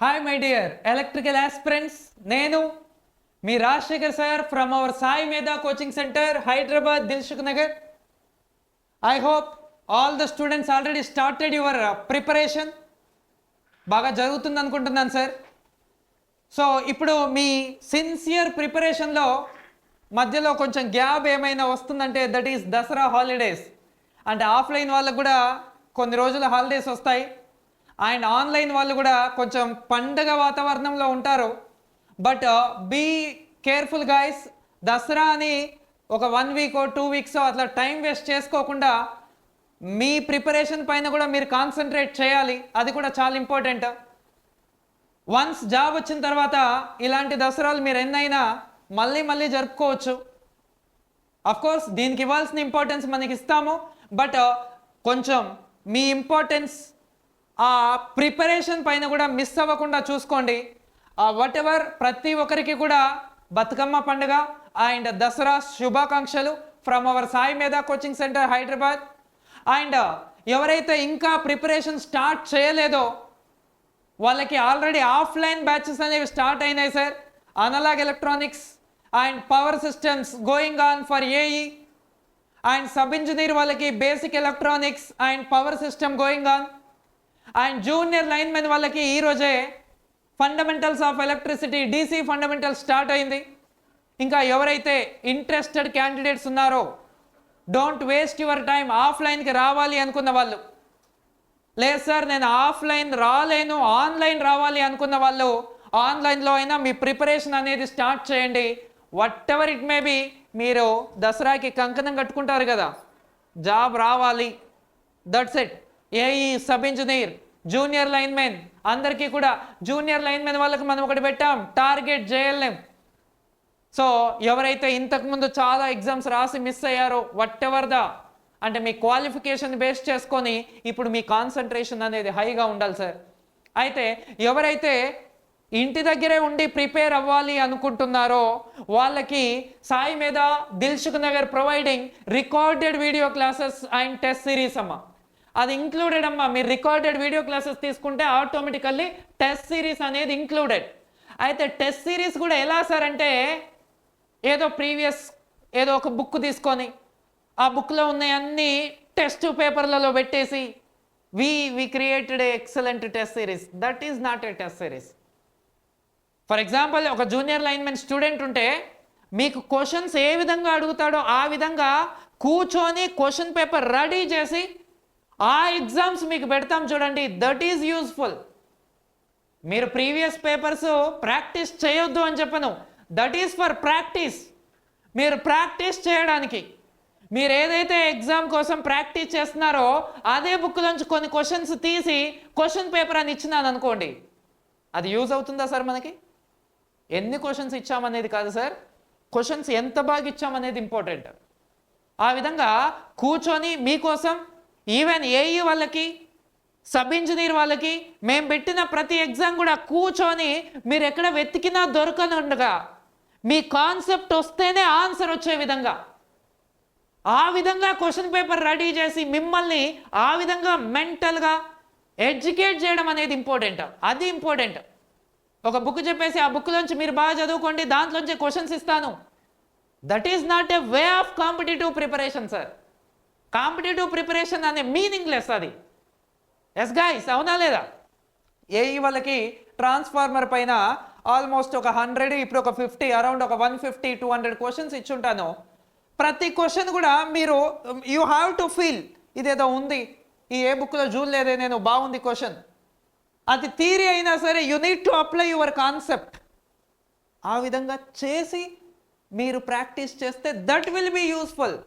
Hi my dear electrical aspirants, నేను మీ Rajasekhar sir from our Sai Medha coaching centre Hyderabad Dilsukh Nagar. I hope all the students already started your preparation. బాగా జరుగుతుంది అనుకుంటున్నాను sir. So ఇప్పుడు మీ sincere ప్రిపరేషన్లో మధ్యలో కొంచెం గ్యాప్ ఏమైనా వస్తుందంటే దట్ ఈస్ దసరా హాలిడేస్. అంటే ఆఫ్లైన్ వాళ్ళకు కూడా కొన్ని రోజుల హాలిడేస్ వస్తాయి అండ్ ఆన్లైన్ వాళ్ళు కూడా కొంచెం పండగ వాతావరణంలో ఉంటారు. But be careful guys. Dasara అని ఒక 1 వీక్ 2 వీక్స్ అట్లా టైం వేస్ట్ చేసుకోకుండా మీ ప్రిపరేషన్ పైన కూడా మీరు కాన్సన్ట్రేట్ చేయాలి. అది కూడా చాలా ఇంపార్టెంట్. వన్స్ జాబ్ వచ్చిన తర్వాత ఇలాంటి దసరాలు మీరు ఎన్నైనా మళ్ళీ జరుపుకోవచ్చు. అఫ్కోర్స్ దీనికి ఇవ్వాల్సిన ఇంపార్టెన్స్ మనకి ఇస్తాము. బట్ కొంచెం మీ ఇంపార్టెన్స్ ఆ ప్రిపరేషన్ పైన కూడా మిస్ అవ్వకుండా చూసుకోండి. వాట్ ఎవర్ ప్రతి ఒక్కరికి కూడా బతుకమ్మ పండుగ అండ్ దసరా శుభాకాంక్షలు from our Sai Medha coaching centre Hyderabad. And ఎవరైతే ఇంకా ప్రిపరేషన్ స్టార్ట్ చేయలేదో వాళ్ళకి ఆల్రెడీ ఆఫ్లైన్ బ్యాచెస్ అనేవి స్టార్ట్ అయినాయి sir. Analog electronics and power systems going on for AE and sub engineer వాళ్ళకి basic electronics and power system going on. And junior linemen వాళ్ళకి ఈరోజే fundamentals of electricity DC fundamentals start అయింది. ఇంకా ఎవరైతే interested candidates ఉన్నారో don't waste your time. ఆఫ్లైన్కి రావాలి అనుకున్న వాళ్ళు, లేదు సార్ నేను ఆఫ్లైన్ రాలేను ఆన్లైన్ రావాలి అనుకున్న వాళ్ళు ఆన్లైన్లో అయినా మీ ప్రిపరేషన్ అనేది స్టార్ట్ చేయండి. What ever it may be. మీరు దసరాకి కంకణం కట్టుకుంటారు కదా, జాబ్ రావాలి, that's it. AE, sub engineer, junior linemen అందరికీ కూడా, జూనియర్ లైన్మెన్ వాళ్ళకి మనం ఒకటి పెట్టాం టార్గెట్ జేఎల్ఎం. సో ఎవరైతే ఇంతకుముందు చాలా ఎగ్జామ్స్ రాసి మిస్ అయ్యారో వాట్ ఎవర్ ద అంటే మీ క్వాలిఫికేషన్ బేస్ చేసుకొని ఇప్పుడు మీ కాన్సన్ట్రేషన్ అనేది హైగా ఉండాలి సార్. అయితే ఎవరైతే ఇంటి దగ్గరే ఉండి ప్రిపేర్ అవ్వాలి అనుకుంటున్నారో వాళ్ళకి సాయి మేధా Dilsukh Nagar providing recorded video classes and test series అమ్మ. అది ఇంక్లూడెడ్ అమ్మా. మీరు రికార్డెడ్ వీడియో క్లాసెస్ తీసుకుంటే ఆటోమేటికల్లీ టెస్ట్ సిరీస్ అనేది ఇంక్లూడెడ్. అయితే టెస్ట్ సిరీస్ కూడా ఎలా సార్ అంటే ఏదో ప్రీవియస్ ఏదో ఒక బుక్ తీసుకొని ఆ బుక్లో ఉన్నాయన్నీ టెస్ట్ పేపర్లలో పెట్టేసి we created excellent test series. That is not a test series. For example ఒక జూనియర్ లైన్మెన్ స్టూడెంట్ ఉంటే మీకు క్వశ్చన్స్ ఏ విధంగా అడుగుతాడో ఆ విధంగా కూర్చొని క్వశ్చన్ పేపర్ రెడీ చేసి ఆ ఎగ్జామ్స్ మీకు పెడతాం చూడండి. That is useful. మీరు ప్రీవియస్ పేపర్స్ ప్రాక్టీస్ చేయొద్దు అని చెప్పను. That is for practice. మీరు ప్రాక్టీస్ చేయడానికి మీరు ఏదైతే ఎగ్జామ్ కోసం ప్రాక్టీస్ చేస్తున్నారో అదే బుక్ నుంచి కొన్ని క్వశ్చన్స్ తీసి క్వశ్చన్ పేపర్ అని ఇచ్చినాను అనుకోండి, అది యూజ్ అవుతుందా సార్? మనకి ఎన్ని క్వశ్చన్స్ ఇచ్చామనేది కాదు సార్, క్వశ్చన్స్ ఎంత బాగా ఇచ్చామనేది ఇంపార్టెంట్. ఆ విధంగా కూర్చొని మీకోసం ఈవెన్ ఏఈ వాళ్ళకి సబ్ ఇంజనీర్ వాళ్ళకి మేము పెట్టిన ప్రతి ఎగ్జామ్ కూడా కూర్చొని మీరు ఎక్కడ వెతికినా దొరకనుండగా మీ కాన్సెప్ట్ వస్తేనే ఆన్సర్ వచ్చే విధంగా ఆ విధంగా క్వశ్చన్ పేపర్ రెడీ చేసి మిమ్మల్ని ఆ విధంగా మెంటల్గా ఎడ్యుకేట్ చేయడం అనేది ఇంపార్టెంట్. అది ఇంపార్టెంట్. ఒక బుక్ చెప్పేసి ఆ బుక్లోంచి మీరు బాగా చదువుకోండి దాంట్లోంచి క్వశ్చన్స్ ఇస్తాను, that is not A way of competitive preparation sir. Competitive preparation అనే మీనింగ్లెస్ అది. ఎస్ గైస్, అవునా లేదా? ఏఈ వాళ్ళకి ట్రాన్స్ఫార్మర్ పైన ఆల్మోస్ట్ ఒక 100 ఇప్పుడు ఒక 50 అరౌండ్ ఒక 150-200 క్వశ్చన్స్ ఇచ్చుంటాను. ప్రతి క్వశ్చన్ కూడా మీరు యూ హ్యావ్ టు ఫీల్ ఇదేదో ఉంది, ఈ ఏ బుక్లో చూడలేదే నేను, బాగుంది క్వశ్చన్. అది థియరీ అయినా సరే you need to apply your concept. ఆ విధంగా చేసి మీరు ప్రాక్టీస్ చేస్తే దట్ విల్ బీ యూస్ఫుల్.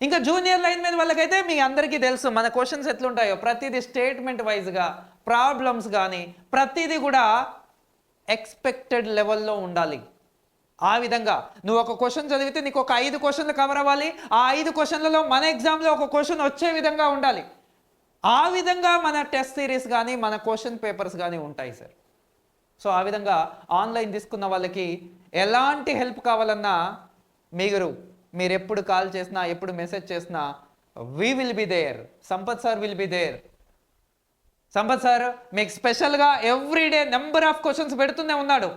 ఇంకా జూనియర్ లైన్మెన్ వాళ్ళకైతే మీ అందరికీ తెలుసు మన క్వశ్చన్స్ ఎట్లుంటాయో. ప్రతిదీ స్టేట్మెంట్ వైజ్గా ప్రాబ్లమ్స్ కానీ ప్రతిదీ కూడా ఎక్స్పెక్టెడ్ లెవెల్లో ఉండాలి. ఆ విధంగా నువ్వు ఒక క్వశ్చన్ చదివితే నీకు ఒక 5 క్వశ్చన్లు కవర్ అవ్వాలి. ఆ 5 క్వశ్చన్లలో మన ఎగ్జామ్లో ఒక క్వశ్చన్ వచ్చే విధంగా ఉండాలి. ఆ విధంగా మన టెస్ట్ సిరీస్ కానీ మన క్వశ్చన్ పేపర్స్ కానీ ఉంటాయి సార్. సో ఆ విధంగా ఆన్లైన్ తీసుకున్న వాళ్ళకి ఎలాంటి హెల్ప్ కావాలన్నా మీరు ఎప్పుడు కాల్ చేసినా ఎప్పుడు మెసేజ్ చేసినా we will be there. Sampath sir will be there. Sampath sir మీకు స్పెషల్గా ఎవ్రీడే నెంబర్ ఆఫ్ క్వశ్చన్స్ పెడుతూనే ఉన్నాడు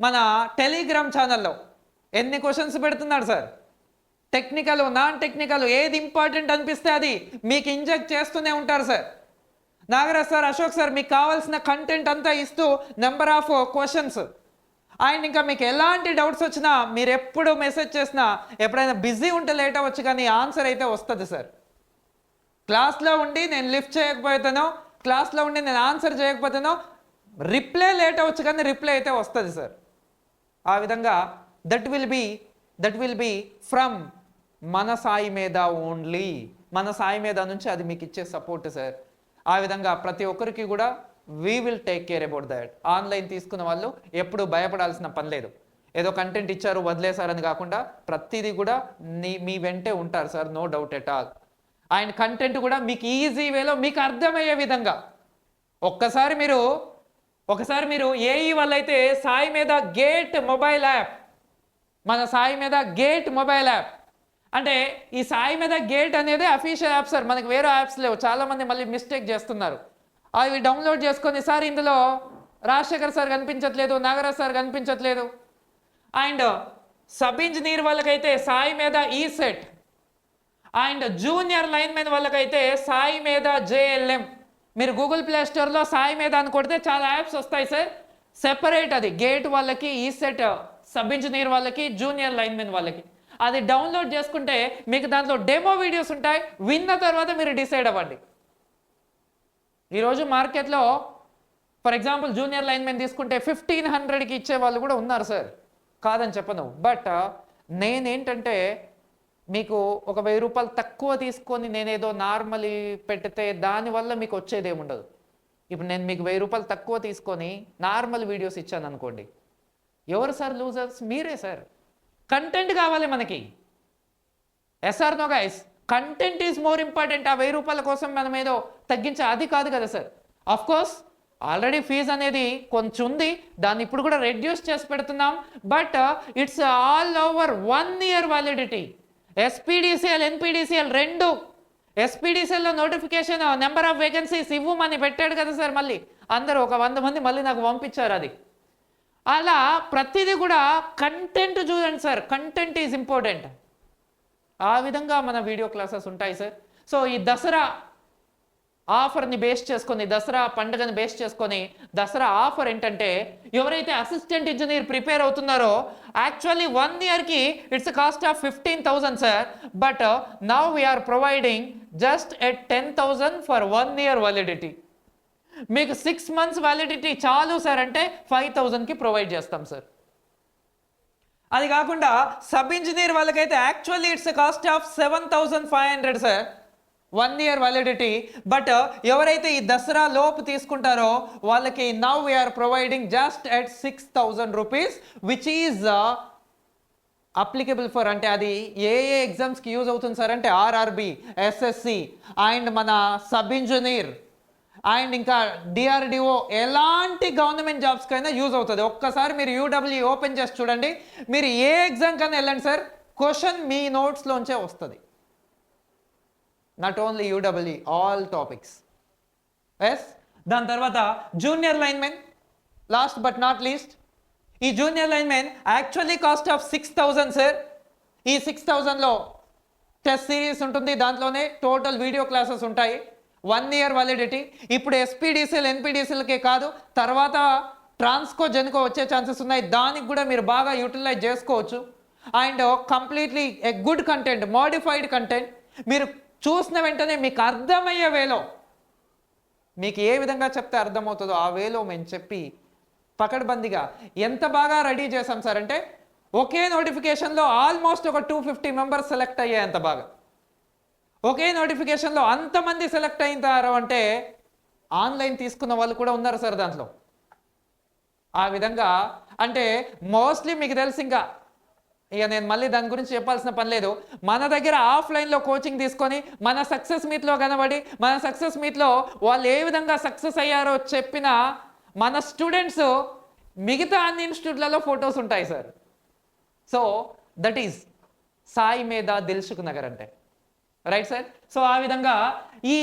మన టెలిగ్రామ్ ఛానల్లో. ఎన్ని క్వశ్చన్స్ పెడుతున్నాడు సార్? టెక్నికల్, నాన్ టెక్నికల్, ఏది ఇంపార్టెంట్ అనిపిస్తే అది మీకు ఇంజెక్ట్ చేస్తూనే ఉంటారు sir. Nagaraj sir, Ashok sir మీకు కావాల్సిన కంటెంట్ అంతా ఇస్తూ నెంబర్ ఆఫ్ క్వశ్చన్స్. అండ్ ఇంకా మీకు ఎలాంటి డౌట్స్ వచ్చినా మీరు ఎప్పుడు మెసేజ్ చేసినా, ఎప్పుడైనా బిజీ ఉంటే లేట్ అవ్వచ్చు కానీ ఆన్సర్ అయితే వస్తుంది సార్. క్లాస్లో ఉండి నేను లిఫ్ట్ చేయకపోతానో, క్లాస్లో ఉండి నేను ఆన్సర్ చేయకపోతానో రిప్లై లేట్ అవ్వచ్చు కానీ రిప్లై అయితే వస్తుంది సార్. ఆ విధంగా దట్ విల్ బి ఫ్రమ్ మన సాయి మీద ఓన్లీ. మన సాయి మీద నుంచి అది మీకు ఇచ్చే సపోర్ట్ సార్. ఆ విధంగా ప్రతి ఒక్కరికి కూడా we will take care about that. Online తీసుకున్న వాళ్ళు ఎప్పుడు భయపడాల్సిన పని లేదు. ఏదో కంటెంట్ ఇచ్చారు వదిలేశారని కాకుండా ప్రతిదీ కూడా మీ వెంటే ఉంటారు sir, no doubt at all. And content కూడా మీకు ఈజీ వేలో మీకు అర్థమయ్యే విధంగా ఒకసారి మీరు ఏఈ వాళ్ళైతే సాయి మీద గేట్ మొబైల్ యాప్, మన సాయి మీద గేట్ మొబైల్ యాప్ అంటే ఈ సాయి మీద గేట్ అనేది అఫీషియల్ యాప్ సార్, మనకి వేరే యాప్స్ లేవు. చాలామంది మళ్ళీ మిస్టేక్ చేస్తున్నారు. అవి డౌన్లోడ్ చేసుకొని సార్ ఇందులో రాజశేఖర్ సార్ కనిపించట్లేదు, నాగరాజ్ సార్ కనిపించట్లేదు. అండ్ సబ్ ఇంజనీర్ వాళ్ళకైతే సాయి మీద ఈ సెట్, అండ్ జూనియర్ లైన్మెన్ వాళ్ళకైతే సాయి మీద జేఎల్ఎం. మీరు గూగుల్ ప్లే స్టోర్లో సాయి మీద అని కొడితే చాలా యాప్స్ వస్తాయి సార్. సెపరేట్ అది గేట్ వాళ్ళకి, ఈ సెట్ సబ్ ఇంజనీర్ వాళ్ళకి, జూనియర్ లైన్మెన్ వాళ్ళకి. అది డౌన్లోడ్ చేసుకుంటే మీకు దాంట్లో డెమో వీడియోస్ ఉంటాయి. విన్న తర్వాత మీరు డిసైడ్ అవ్వండి. ఈరోజు మార్కెట్లో ఫర్ ఎగ్జాంపుల్ జూనియర్ లైన్మెన్ తీసుకుంటే 1500కి ఇచ్చే వాళ్ళు కూడా ఉన్నారు సార్, కాదని చెప్పను. బట్ నేనేంటంటే మీకు ఒక 1000 రూపాయలు తక్కువ తీసుకొని నేనేదో నార్మల్ పెడితే దానివల్ల మీకు వచ్చేది ఏముండదు. ఇప్పుడు నేను మీకు 1000 రూపాయలు తక్కువ తీసుకొని నార్మల్ వీడియోస్ ఇచ్చాను అనుకోండి, ఎవరు సార్ లూజర్స్? మీరే సార్. కంటెంట్ కావాలి మనకి. ఎస్ఆర్ no guys, content is more important. ఆ 1000 రూపాయల కోసం మనం ఏదో తగ్గించే అది కాదు కదా sir. Of course already fee అనేది కొంచెం ఉంది, దాన్ని ఇప్పుడు కూడా రెడ్యూస్ చేసి పెడుతున్నాం. But it's all over 1 year validity. SPDCL, NPDCL రెండు. ఎస్పీడీసీఎల్లో నోటిఫికేషన్ నెంబర్ ఆఫ్ వేకెన్సీస్ ఇవ్వమని పెట్టాడు కదా సార్. మళ్ళీ అందరూ ఒక 100 మంది మళ్ళీ నాకు పంపించారు అది. అలా ప్రతిదీ కూడా కంటెంట్ చూడండి సార్, కంటెంట్ ఈజ్ ఇంపార్టెంట్. ఆ విధంగా మన వీడియో క్లాసెస్ ఉంటాయి సార్. సో ఈ దసరా ఆఫర్ని బేస్ చేసుకొని, దసరా పండుగని బేస్ చేసుకొని, దసరా ఆఫర్ ఏంటంటే ఎవరైతే అసిస్టెంట్ ఇంజనీర్ ప్రిపేర్ అవుతున్నారో యాక్చువల్లీ 1 yearకి it's cost of 15,000 sir. But now we are providing just at 10,000 for 1 year validity. మీకు 6 months వ్యాలిడిటీ చాలు సార్ అంటే 5,000కి ప్రొవైడ్ చేస్తాం సార్. అది కాకుండా సబ్ ఇంజనీర్ వాళ్ళకైతే actually it's cost of 7,500 sir, 1 year validity. But ఎవరైతే ఈ దసరా లోపు తీసుకుంటారో వాళ్ళకి now we are providing just at 6,000 rupees, which is applicable for, అంటే అది ఏ ఎగ్జామ్స్కి యూజ్ అవుతుంది సార్ అంటే ఆర్ఆర్బి, ఎస్ఎస్సి అండ్ మన సబ్ ఇంజనీర్ అండ్ ఇంకా డిఆర్డిఓ, ఎలాంటి గవర్నమెంట్ జాబ్స్కైనా యూజ్ అవుతుంది. ఒక్కసారి మీరు యూడబ్ల్యూ ఓపెన్ చేసి చూడండి, మీరు ఏ ఎగ్జామ్ కన్నా వెళ్ళండి సార్, క్వశ్చన్ మీ నోట్స్లోంచే వస్తుంది. Not only UW, all topics. Yes, దాని తర్వాత junior linemen, last but not least. ఈ junior linemen actually cost of 6,000 sir. ఈ 6,000లో టెస్ట్ సిరీస్ ఉంటుంది, దాంట్లోనే టోటల్ వీడియో క్లాసెస్ ఉంటాయి, 1 year వ్యాలిడిటీ. ఇప్పుడు ఎస్పీడీసీఎల్, ఎన్పీడీసీఎల్కే కాదు, తర్వాత ట్రాన్స్కో, జెన్కో వచ్చే ఛాన్సెస్ ఉన్నాయి. దానికి కూడా మీరు బాగా యూటిలైజ్ చేసుకోవచ్చు. And completely a good content, modified content. మీరు చూసిన వెంటనే మీకు అర్థమయ్యే వేలో, మీకు ఏ విధంగా చెప్తే అర్థమవుతుందో ఆ వేలో మేము చెప్పి పకడ్బందీగా ఎంత బాగా రెడీ చేసాం సార్ అంటే ఒకే నోటిఫికేషన్లో ఆల్మోస్ట్ ఒక 250 మెంబర్స్ సెలెక్ట్ అయ్యాయి. అంత బాగా ఒకే నోటిఫికేషన్లో అంతమంది సెలెక్ట్ అయినారు అంటే ఆన్లైన్ తీసుకున్న వాళ్ళు కూడా ఉన్నారు సార్ దాంట్లో. ఆ విధంగా అంటే మోస్ట్లీ మీకు తెలుసు, ఇంకా ఇక నేను మళ్ళీ దాని గురించి చెప్పాల్సిన పని లేదు. మన దగ్గర ఆఫ్లైన్లో కోచింగ్ తీసుకొని మన సక్సెస్ మీట్లో కనబడి, మన సక్సెస్ మీట్లో వాళ్ళు ఏ విధంగా సక్సెస్ అయ్యారో చెప్పిన మన స్టూడెంట్స్ మిగతా అన్ని ఇన్స్టిట్యూట్లలో ఫొటోస్ ఉంటాయి sir. So that is Sai మీద దిల్సుఖ్ నగర్ అంటే. Right sir. సో ఆ విధంగా ఈ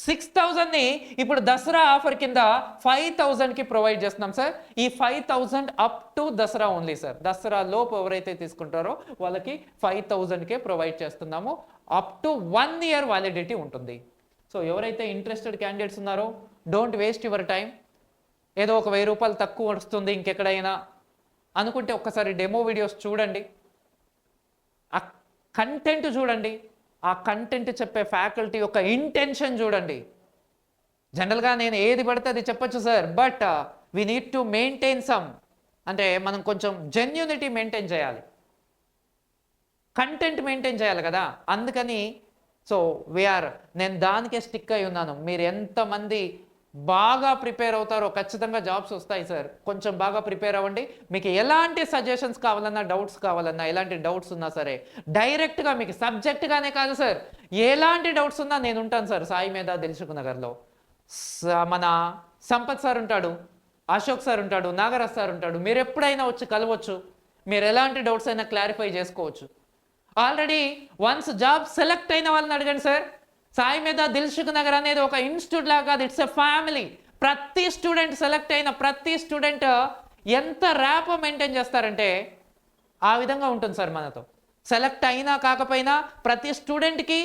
6,000ని ఇప్పుడు దసరా ఆఫర్ కింద 5,000కి ప్రొవైడ్ చేస్తున్నాం సార్. ఈ 5,000 up to Dasara only sir. Dasara లోపు ఎవరైతే తీసుకుంటారో వాళ్ళకి 5,000కే ప్రొవైడ్ చేస్తున్నాము. అప్ టు 1 year వ్యాలిడిటీ ఉంటుంది. సో ఎవరైతే ఇంట్రెస్టెడ్ క్యాండిడేట్స్ ఉన్నారో డోంట్ వేస్ట్ యువర్ టైం. ఏదో ఒక 1000 రూపాయలు తక్కువ వస్తుంది ఇంకెక్కడైనా అనుకుంటే ఒక్కసారి డెమో వీడియోస్ చూడండి, ఆ కంటెంట్ చూడండి, ఆ కంటెంట్ చెప్పే ఫ్యాకల్టీ యొక్క ఇంటెన్షన్ చూడండి. జనరల్గా నేను ఏది పడితే అది చెప్పొచ్చు sir, but we need to maintain some, అంటే మనం కొంచెం జెన్యూనిటీ మెయింటైన్ చేయాలి, కంటెంట్ మెయింటైన్ చేయాలి కదా. అందుకని సో నేను దానికే స్టిక్ అయి ఉన్నాను. మీరు ఎంతమంది బాగా ప్రిపేర్ అవుతారో ఖచ్చితంగా జాబ్స్ వస్తాయి సార్. కొంచెం బాగా ప్రిపేర్ అవ్వండి. మీకు ఎలాంటి సజెషన్స్ కావాలన్నా, డౌట్స్ కావాలన్నా, ఎలాంటి డౌట్స్ ఉన్నా సరే డైరెక్ట్గా మీకు సబ్జెక్ట్గానే కాదు సార్, ఎలాంటి డౌట్స్ ఉన్నా నేను ఉంటాను సార్ సాయి మీద దిల్సుఖ్ నగర్లో. మన సంపత్ సార్ ఉంటాడు, అశోక్ సార్ ఉంటాడు, నాగరాజ్ సార్ ఉంటాడు. మీరు ఎప్పుడైనా వచ్చి కలవచ్చు, మీరు ఎలాంటి డౌట్స్ అయినా క్లారిఫై చేసుకోవచ్చు. ఆల్రెడీ వన్స్ జాబ్ సెలెక్ట్ అయిన వాళ్ళని అడగండి సార్. సాయి మీద దిల్సుఖ్ నగర్ అనేది ఒక ఇన్స్టిట్యూట్ లాగా కాదు, ఇట్స్ ఎ ఫ్యామిలీ. ప్రతి స్టూడెంట్ సెలెక్ట్ అయిన ప్రతి స్టూడెంట్ ఎంత ర్యాప్ మెయింటైన్ చేస్తారంటే ఆ విధంగా ఉంటుంది సార్. మనతో సెలెక్ట్ అయినా కాకపోయినా ప్రతి స్టూడెంట్కి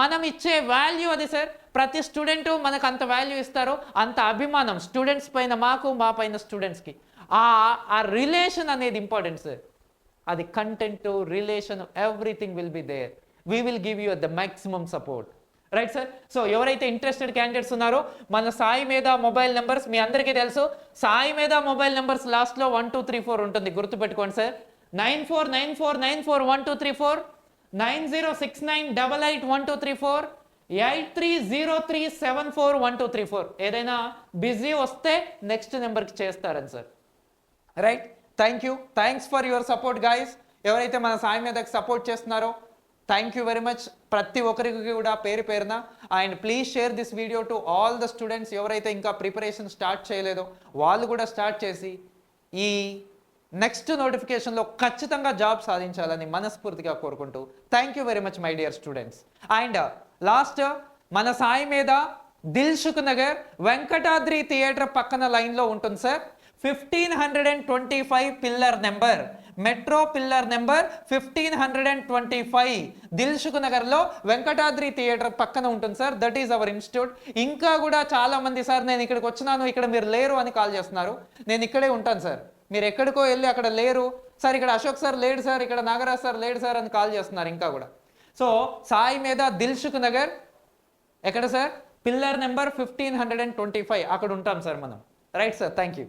మనం ఇచ్చే వాల్యూ అది సార్. ప్రతి స్టూడెంట్ మనకు అంత వాల్యూ ఇస్తారు, అంత అభిమానం స్టూడెంట్స్ పైన మాకు, మా పైన స్టూడెంట్స్కి. ఆ రిలేషన్ అనేది ఇంపార్టెంట్ సార్. అది content, relation, everything will be there. We will give you the maximum support. Right sir. So ఎవరైతే ఇంట్రెస్టెడ్ క్యాండిడేట్స్ ఉన్నారో మన సాయి మీద మొబైల్ నెంబర్స్ మీ అందరికీ తెలుసు. సాయి మీద మొబైల్ నెంబర్స్ లాస్ట్లో 1234 ఉంటుంది, గుర్తుపెట్టుకోండి సార్. 9494941234, 9069881234, 8303741234. ఏదైనా బిజీ వస్తే నెక్స్ట్ నెంబర్కి చేస్తారని sir. Right. Thanks for your support guys. ఎవరైతే మన సాయి మీదకి సపోర్ట్ చేస్తున్నారో థ్యాంక్ యూ వెరీ మచ్. ప్రతి ఒక్కరికి కూడా పేరు పేరున. And please share this video to all the students. ఎవరైతే ఇంకా ప్రిపరేషన్ స్టార్ట్ చేయలేదో వాళ్ళు కూడా స్టార్ట్ చేసి ఈ నెక్స్ట్ నోటిఫికేషన్లో ఖచ్చితంగా జాబ్ సాధించాలని మనస్ఫూర్తిగా కోరుకుంటూ thank you very much my dear students. And last మన సాయి మీద దిల్సుఖ్ నగర్ వెంకటాద్రి థియేటర్ పక్కన లైన్లో ఉంటుంది sir. 1525 pillar number, metro pillar number 1525 Dilsukh నగర్లో వెంకటాద్రి థియేటర్ పక్కన ఉంటుంది sir. That is our institute. ఇంకా కూడా చాలా మంది సార్ నేను ఇక్కడికి వచ్చినాను, ఇక్కడ మీరు లేరు అని కాల్ చేస్తున్నారు. నేను ఇక్కడే ఉంటాను సార్. మీరు ఎక్కడికో వెళ్ళి అక్కడ లేరు సార్, ఇక్కడ అశోక్ సార్ లేడు సార్, ఇక్కడ నాగరాజ్ సార్ లేడు సార్ అని కాల్ చేస్తున్నారు ఇంకా కూడా. సో సాయి మీద దిల్సుఖ్ నగర్ ఎక్కడ సార్? పిల్లర్ నెంబర్ 1525 అక్కడ ఉంటాం సార్ మనం. Right sir. Thank you.